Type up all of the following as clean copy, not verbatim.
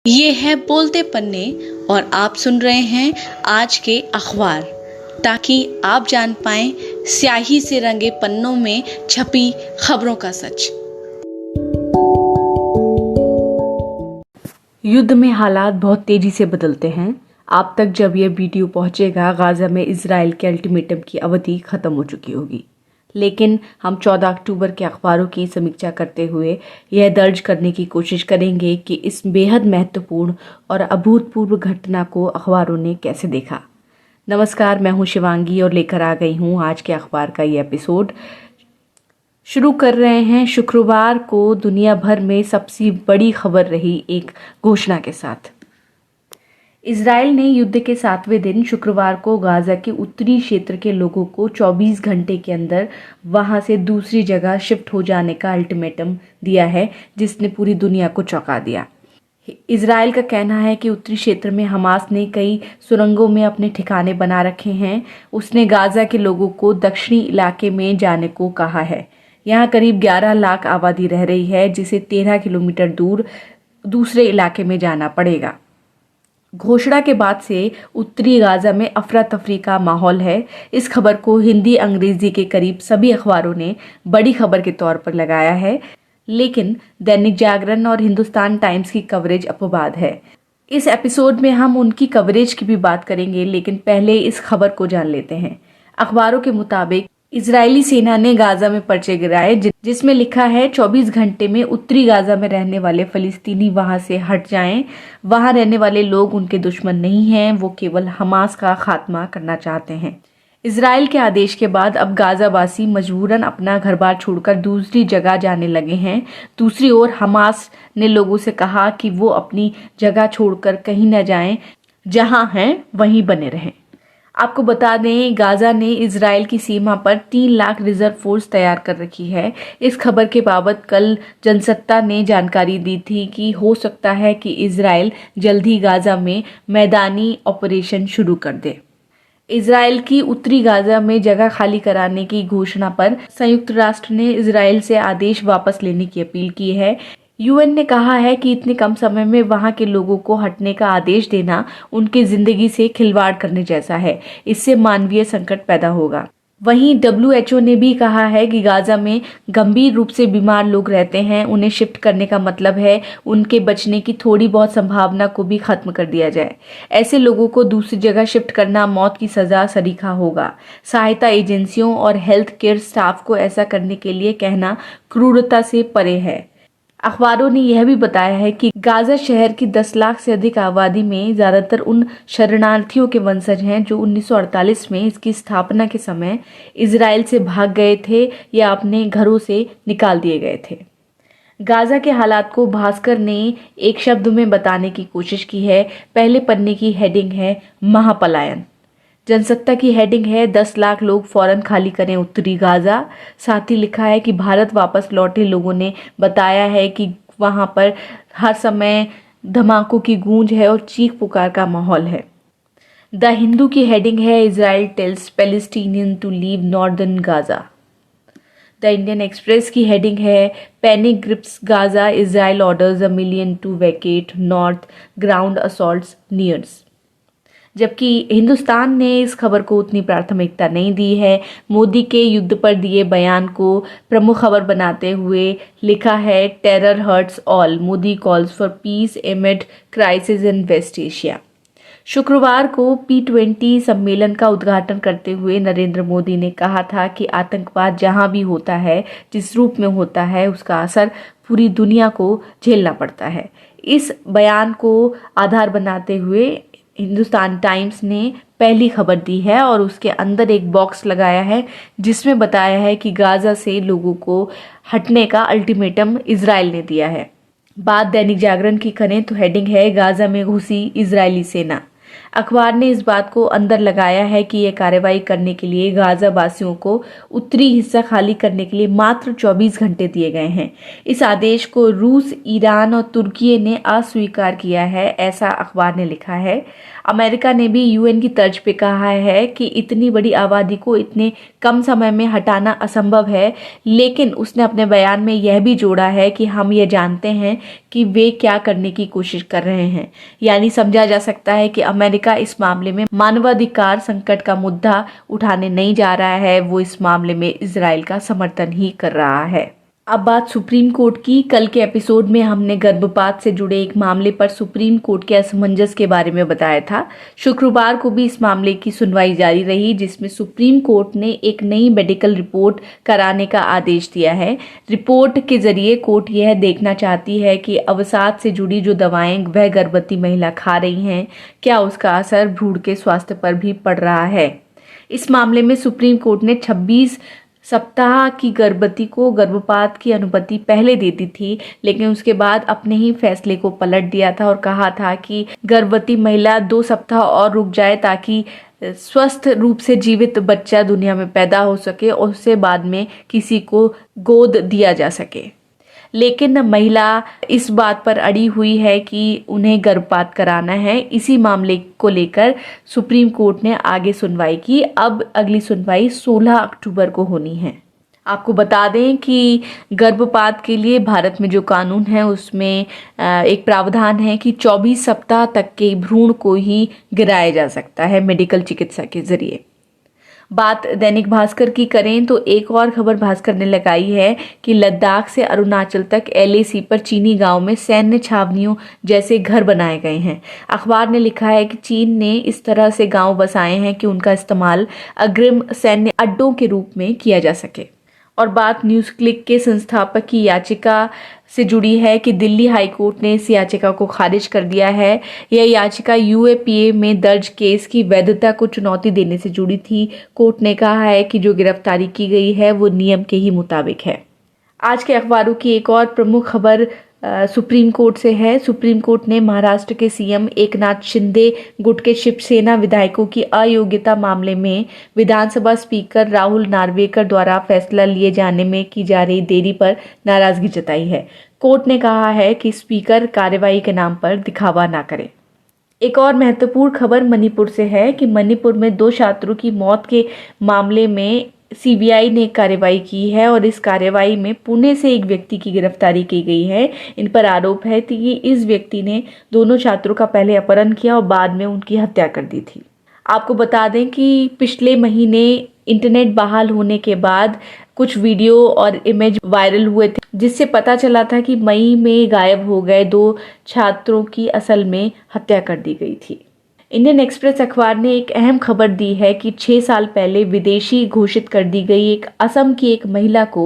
ये है बोलते पन्ने और आप सुन रहे हैं आज के अखबार, ताकि आप जान पाएं स्याही से रंगे पन्नों में छपी खबरों का सच। युद्ध में हालात बहुत तेजी से बदलते हैं। आप तक जब यह वीडियो पहुंचेगा, गाजा में इजराइल के अल्टीमेटम की अवधि खत्म हो चुकी होगी। लेकिन हम 14 अक्टूबर के अखबारों की समीक्षा करते हुए यह दर्ज करने की कोशिश करेंगे कि इस बेहद महत्वपूर्ण और अभूतपूर्व घटना को अखबारों ने कैसे देखा। नमस्कार, मैं हूं शिवांगी और लेकर आ गई हूं आज के अखबार का ये एपिसोड। शुरू कर रहे हैं शुक्रवार को दुनिया भर में सबसे बड़ी खबर रही एक घोषणा के साथ। इजराइल ने युद्ध के 7वें दिन शुक्रवार को गाजा के उत्तरी क्षेत्र के लोगों को 24 घंटे के अंदर वहां से दूसरी जगह शिफ्ट हो जाने का अल्टीमेटम दिया है, जिसने पूरी दुनिया को चौंका दिया। इजराइल का कहना है कि उत्तरी क्षेत्र में हमास ने कई सुरंगों में अपने ठिकाने बना रखे हैं। उसने गाजा के लोगों को दक्षिणी इलाके में जाने को कहा है। यहाँ करीब 11 लाख आबादी रह रही है, जिसे 13 किलोमीटर दूर दूसरे इलाके में जाना पड़ेगा। घोषणा के बाद से उत्तरी गाजा में अफरा तफरी का माहौल है। इस खबर को हिंदी अंग्रेजी के करीब सभी अखबारों ने बड़ी खबर के तौर पर लगाया है, लेकिन दैनिक जागरण और हिंदुस्तान टाइम्स की कवरेज अपवाद है। इस एपिसोड में हम उनकी कवरेज की भी बात करेंगे, लेकिन पहले इस खबर को जान लेते हैं। अखबारों के मुताबिक इजरायली सेना ने गाजा में पर्चे गिराए, जिसमें लिखा है 24 घंटे में उत्तरी गाजा में रहने वाले फलिस्तीनी वहां से हट जाएं। वहां रहने वाले लोग उनके दुश्मन नहीं हैं, वो केवल हमास का खात्मा करना चाहते हैं। इजराइल के आदेश के बाद अब गाजावासी मजबूरन अपना घर बार छोड़कर दूसरी जगह जाने लगे हैं। दूसरी ओर हमास ने लोगों से कहा कि वो अपनी जगह छोड़कर कहीं न जाएं, जहां हैं वहीं बने रहें। आपको बता दें, गाजा ने इजराइल की सीमा पर 3 लाख रिजर्व फोर्स तैयार कर रखी है। इस खबर के बाबत कल जनसत्ता ने जानकारी दी थी कि हो सकता है कि इजराइल जल्द ही गाजा में मैदानी ऑपरेशन शुरू कर दे। इजराइल की उत्तरी गाजा में जगह खाली कराने की घोषणा पर संयुक्त राष्ट्र ने इजराइल से आदेश वापस लेने की अपील की है। यूएन ने कहा है कि इतने कम समय में वहां के लोगों को हटने का आदेश देना उनकी जिंदगी से खिलवाड़ करने जैसा है। इससे मानवीय संकट पैदा होगा। वहीं डब्ल्यूएचओ ने भी कहा है कि गाजा में गंभीर रूप से बीमार लोग रहते हैं। उन्हें शिफ्ट करने का मतलब है उनके बचने की थोड़ी बहुत संभावना को भी खत्म कर दिया जाए। ऐसे लोगों को दूसरी जगह शिफ्ट करना मौत की सजा सरीखा होगा। सहायता एजेंसियों और हेल्थ केयर स्टाफ को ऐसा करने के लिए कहना क्रूरता से परे है। अखबारों ने यह भी बताया है कि गाजा शहर की 10 लाख से अधिक आबादी में ज्यादातर उन शरणार्थियों के वंशज हैं जो 1948 में इसकी स्थापना के समय इजराइल से भाग गए थे या अपने घरों से निकाल दिए गए थे। गाजा के हालात को भास्कर ने एक शब्द में बताने की कोशिश की है। पहले पन्ने की हेडिंग है महापलायन। जनसत्ता की हेडिंग है 10 लाख लोग फौरन खाली करें उत्तरी गाजा। साथ ही लिखा है कि भारत वापस लौटे लोगों ने बताया है कि वहां पर हर समय धमाकों की गूंज है और चीख पुकार का माहौल है। द हिंदू की हेडिंग है Israel tells Palestinian to leave northern Gaza. The Indian Express की हेडिंग है panic grips Gaza, Israel orders $1 million to vacate north, ground assaults nears. जबकि हिंदुस्तान ने इस खबर को उतनी प्राथमिकता नहीं दी है। मोदी के युद्ध पर दिए बयान को प्रमुख खबर बनाते हुए लिखा है terror hurts all, Modi calls for peace amid crisis in West Asia. शुक्रवार को P20 सम्मेलन का उद्घाटन करते हुए नरेंद्र मोदी ने कहा था कि आतंकवाद जहां भी होता है, जिस रूप में होता है, उसका असर पूरी दुनिया को झेलना पड़ता है। इस बयान को आधार बनाते हुए हिंदुस्तान टाइम्स ने पहली खबर दी है और उसके अंदर एक बॉक्स लगाया है जिसमें बताया है कि गाजा से लोगों को हटने का अल्टीमेटम इजराइल ने दिया है। बात दैनिक जागरण की करें तो हेडिंग है गाजा में घुसी इजरायली सेना। अखबार ने इस बात को अंदर लगाया है कि यह कार्रवाई करने के लिए गाजा वासियों को उत्तरी हिस्सा खाली करने के लिए मात्र 24 घंटे दिए गए हैं। इस आदेश को रूस, ईरान और तुर्की ने अस्वीकार किया है, ऐसा अखबार ने लिखा है। अमेरिका ने भी यूएन की तर्ज पे कहा है कि इतनी बड़ी आबादी को इतने कम समय में हटाना असंभव है, लेकिन उसने अपने बयान में यह भी जोड़ा है कि हम ये जानते हैं कि वे क्या करने की कोशिश कर रहे हैं। यानी समझा जा सकता है कि अमेरिका इस मामले में मानवाधिकार संकट का मुद्दा उठाने नहीं जा रहा है, वो इस मामले में इजराइल का समर्थन ही कर रहा है। अब बात सुप्रीम कोर्ट की। कल के एपिसोड में हमने गर्भपात से जुड़े एक मामले पर सुप्रीम कोर्ट के असमंजस के बारे में बताया था। शुक्रवार को भी इस मामले की सुनवाई जारी रही, जिसमें सुप्रीम कोर्ट ने एक नई मेडिकल रिपोर्ट कराने का आदेश दिया है। रिपोर्ट के जरिए कोर्ट यह देखना चाहती है कि अवसाद से जुड़ी जो दवाएं वह गर्भवती महिला खा रही हैं, क्या उसका असर भ्रूण के स्वास्थ्य पर भी पड़ रहा है। इस मामले में सुप्रीम कोर्ट ने 26 सप्ताह की गर्भवती को गर्भपात की अनुमति पहले दे दी थी, लेकिन उसके बाद अपने ही फैसले को पलट दिया था और कहा था कि गर्भवती महिला 2 सप्ताह और रुक जाए ताकि स्वस्थ रूप से जीवित बच्चा दुनिया में पैदा हो सके और उससे बाद में किसी को गोद दिया जा सके। लेकिन महिला इस बात पर अड़ी हुई है कि उन्हें गर्भपात कराना है। इसी मामले को लेकर सुप्रीम कोर्ट ने आगे सुनवाई की। अब अगली सुनवाई 16 अक्टूबर को होनी है। आपको बता दें कि गर्भपात के लिए भारत में जो कानून है उसमें एक प्रावधान है कि 24 सप्ताह तक के भ्रूण को ही गिराया जा सकता है मेडिकल चिकित्सा के जरिए। बात दैनिक भास्कर की करें तो एक और खबर भास्कर ने लगाई है कि लद्दाख से अरुणाचल तक LAC पर चीनी गांव में सैन्य छावनियों जैसे घर बनाए गए हैं। अखबार ने लिखा है कि चीन ने इस तरह से गांव बसाए हैं कि उनका इस्तेमाल अग्रिम सैन्य अड्डों के रूप में किया जा सके। और बात न्यूज़ क्लिक के संस्थापक की याचिका से जुड़ी है कि दिल्ली हाईकोर्ट ने इस याचिका को खारिज कर दिया है। यह याचिका UAPA में दर्ज केस की वैधता को चुनौती देने से जुड़ी थी। कोर्ट ने कहा है कि जो गिरफ्तारी की गई है वो नियम के ही मुताबिक है। आज के अखबारों की एक और प्रमुख खबर सुप्रीम कोर्ट से है। सुप्रीम कोर्ट ने महाराष्ट्र के CM एकनाथ शिंदे गुट के शिवसेना विधायकों की अयोग्यता मामले में विधानसभा स्पीकर राहुल नार्वेकर द्वारा फैसला लिए जाने में की जा रही देरी पर नाराजगी जताई है। कोर्ट ने कहा है कि स्पीकर कार्रवाई के नाम पर दिखावा ना करें। एक और महत्वपूर्ण खबर मणिपुर से है कि मणिपुर में 2 छात्रों की मौत के मामले में CBI ने कार्रवाई की है और इस कार्रवाई में पुणे से एक व्यक्ति की गिरफ्तारी की गई है। इन पर आरोप है कि इस व्यक्ति ने दोनों छात्रों का पहले अपहरण किया और बाद में उनकी हत्या कर दी थी। आपको बता दें कि पिछले महीने इंटरनेट बहाल होने के बाद कुछ वीडियो और इमेज वायरल हुए थे, जिससे पता चला था कि मई में गायब हो गए 2 छात्रों की असल में हत्या कर दी गई थी। इंडियन एक्सप्रेस अखबार ने एक अहम खबर दी है कि 6 साल पहले विदेशी घोषित कर दी गई एक असम की एक महिला को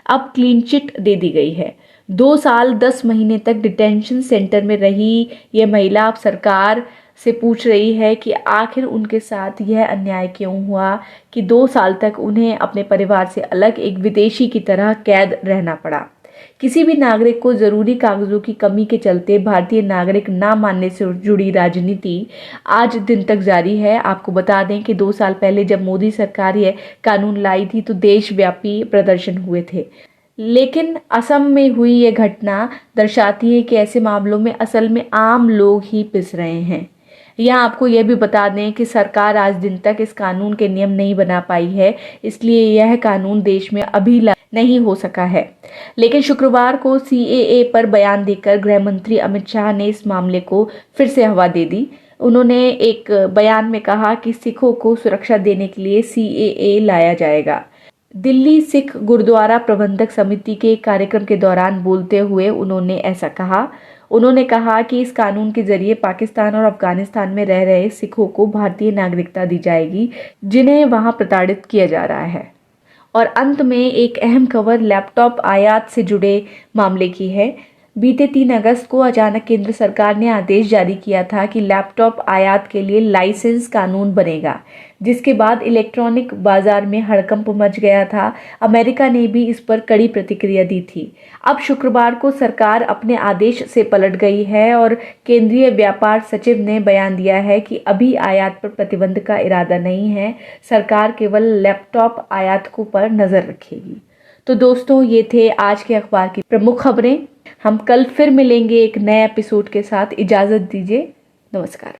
अब क्लीन चिट दे दी गई है। 2 साल 10 महीने तक डिटेंशन सेंटर में रही यह महिला अब सरकार से पूछ रही है कि आखिर उनके साथ यह अन्याय क्यों हुआ कि 2 साल तक उन्हें अपने परिवार से अलग एक विदेशी की तरह कैद रहना पड़ा। किसी भी नागरिक को जरूरी कागजों की कमी के चलते भारतीय नागरिक ना मानने से जुड़ी राजनीति आज दिन तक जारी है। आपको बता दें कि 2 साल पहले जब मोदी सरकार यह कानून लाई थी तो देशव्यापी प्रदर्शन हुए थे, लेकिन असम में हुई यह घटना दर्शाती है कि ऐसे मामलों में असल में आम लोग ही पिस रहे हैं। यहाँ आपको यह भी बता दें कि सरकार आज दिन तक इस कानून के नियम नहीं बना पाई है, इसलिए यह कानून देश में अभी नहीं हो सका है। लेकिन शुक्रवार को CAA पर बयान देकर गृह मंत्री अमित शाह ने इस मामले को फिर से हवा दे दी। उन्होंने एक बयान में कहा कि सिखों को सुरक्षा देने के लिए CAA लाया जाएगा। दिल्ली सिख गुरुद्वारा प्रबंधक समिति के कार्यक्रम के दौरान बोलते हुए उन्होंने ऐसा कहा। उन्होंने कहा कि इस कानून के जरिए पाकिस्तान और अफगानिस्तान में रह रहे सिखों को भारतीय नागरिकता दी जाएगी, जिन्हें वहां प्रताड़ित किया जा रहा है। और अंत में एक अहम खबर लैपटॉप आयात से जुड़े मामले की है। बीते 3 अगस्त को अचानक केंद्र सरकार ने आदेश जारी किया था कि लैपटॉप आयात के लिए लाइसेंस कानून बनेगा, जिसके बाद इलेक्ट्रॉनिक बाजार में हड़कंप मच गया था। अमेरिका ने भी इस पर कड़ी प्रतिक्रिया दी थी। अब शुक्रवार को सरकार अपने आदेश से पलट गई है और केंद्रीय व्यापार सचिव ने बयान दिया है कि अभी आयात पर प्रतिबंध का इरादा नहीं है, सरकार केवल लैपटॉप आयातकों पर नजर रखेगी। तो दोस्तों, ये थे आज के अखबार की प्रमुख खबरें। हम कल फिर मिलेंगे एक नए एपिसोड के साथ। इजाजत दीजिए, नमस्कार।